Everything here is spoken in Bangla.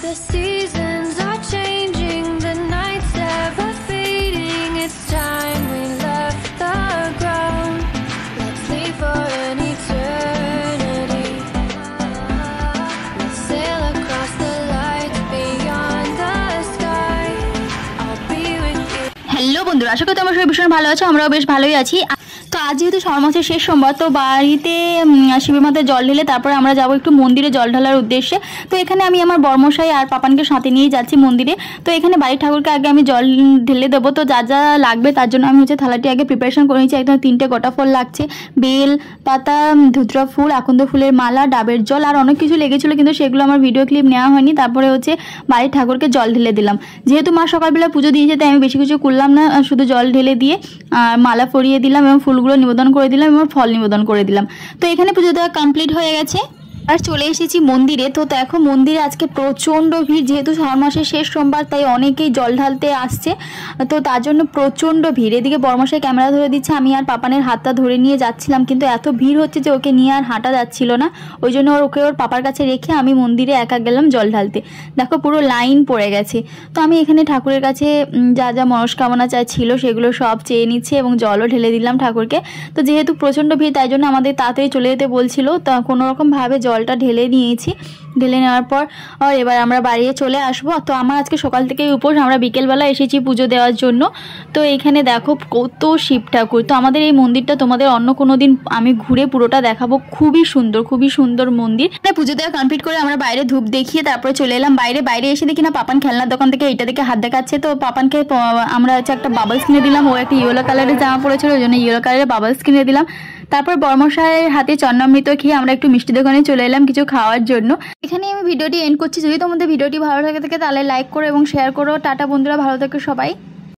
The seasons are changing, the nights ever fading. It's time we left the ground. Let's leave for an eternity. Let's sail across the lights beyond the sky. I'll be with you. Hello বন্ধুরা, আশা করি তোমরা সবাই ভীষণ ভালো আছো। আমরাও বেশ ভালোই আছি। তো আজ যেহেতু শ্রাবণ মাসের শেষ সোমবার, তো বাড়িতে শিবের মাথায় জল ঢেলে তারপরে আমরা যাবো একটু মন্দিরে জল ঢালার উদ্দেশ্যে। তো এখানে আমি আমার বর্মশাই আর পাপানকে সাথে নিয়ে যাচ্ছি মন্দিরে। তো এখানে বাড়ির ঠাকুরকে আগে আমি জল ঢেলে দেবো। তো যা যা লাগবে তার জন্য আমি থালাটি আগে প্রিপারেশন করে নিচ্ছি। একদম 3টে গোটা ফল লাগছে, বেল পাতা, ধুতরা ফুল, আকন্দ ফুলের মালা, ডাবের জল আর অনেক কিছু লেগেছিলো, কিন্তু সেগুলো আমার ভিডিও ক্লিপ নেওয়া হয়নি। তারপরে বাড়ির ঠাকুরকে জল ঢেলে দিলাম। যেহেতু মা সকালবেলা পুজো দিয়েছে তাই আমি বেশি কিছু করলাম না, শুধু জল ঢেলে দিয়ে মালা পরিয়ে দিলাম এবং ফুলগুলো নিবেদন করে দিলাম এবং ফল নিবেদন করে দিলাম। তো এখানে পুজো দেওয়া কমপ্লিট হয়ে গেছে। আর চলে এসেছি মন্দিরে। তো দেখো মন্দিরে আজকে প্রচণ্ড ভিড়, যেহেতু শ্রাবণ মাসের শেষ সোমবার তাই অনেকেই জল ঢালতে আসছে। তো তার জন্য প্রচণ্ড ভিড়। এদিকে বর্মশাই ক্যামেরা ধরে দিচ্ছে, আমি আর পাপানের হাতটা ধরে নিয়ে যাচ্ছিলাম, কিন্তু এত ভিড় হচ্ছে যে ওকে নিয়ে আর হাঁটা যাচ্ছিল না। ওই জন্য ওর পাপার কাছে রেখে আমি মন্দিরে একা গেলাম জল ঢালতে। দেখো পুরো লাইন পড়ে গেছে। তো আমি এখানে ঠাকুরের কাছে যা যা মনস্কামনা ছিল সেগুলো সব চেয়ে নিচ্ছি এবং জলও ঢেলে দিলাম ঠাকুরকে। তো যেহেতু প্রচণ্ড ভিড় তাই জন্য আমাদের তাড়াতাড়ি চলে যেতে বলছিল, তো কোনোরকমভাবে জলটা ঢেলে নিয়েছি। ঢেলে নেওয়ার পর এবার আমরা বাড়িয়ে চলে আসবো। তো আমার আজকে সকাল থেকেই উপোস, আমরা বিকেলবেলা এসেছি পুজো দেওয়ার জন্য। তো এখানে দেখো কত শিব ঠাকুর। তো আমাদের এই মন্দিরটা তোমাদের অন্য কোনো দিন আমি ঘুরে পুরোটা দেখাবো। খুবই সুন্দর মন্দির। পুজো দেওয়া কমপ্লিট করে আমরা বাইরে ধূপ দেখিয়ে তারপরে চলে এলাম বাইরে এসে দেখি না পাপান খেলনার দোকান থেকে এইটা দেখে হাত দেখাচ্ছে। তো পাপানকে আমরা একটা বাবলস কিনে দিলাম। ও একটা ইয়েলো কালারের জামা পড়েছিল, ওই জন্য ইয়েলো কালারের বাবলস কিনে দিলাম। তারপর বর্মশাইয়ের হাতে চন্নামৃত খেয়ে আমরা একটু মিষ্টি দোকানে চলে এলাম কিছু খাওয়ার জন্য। এখানে আমি ভিডিওটি এন্ড করছি। যদি তোমাদের ভিডিওটি ভালো লাগে থাকে তাহলে লাইক করো এবং শেয়ার করো। টাটা বন্ধুরা, ভালো থেকো সবাই।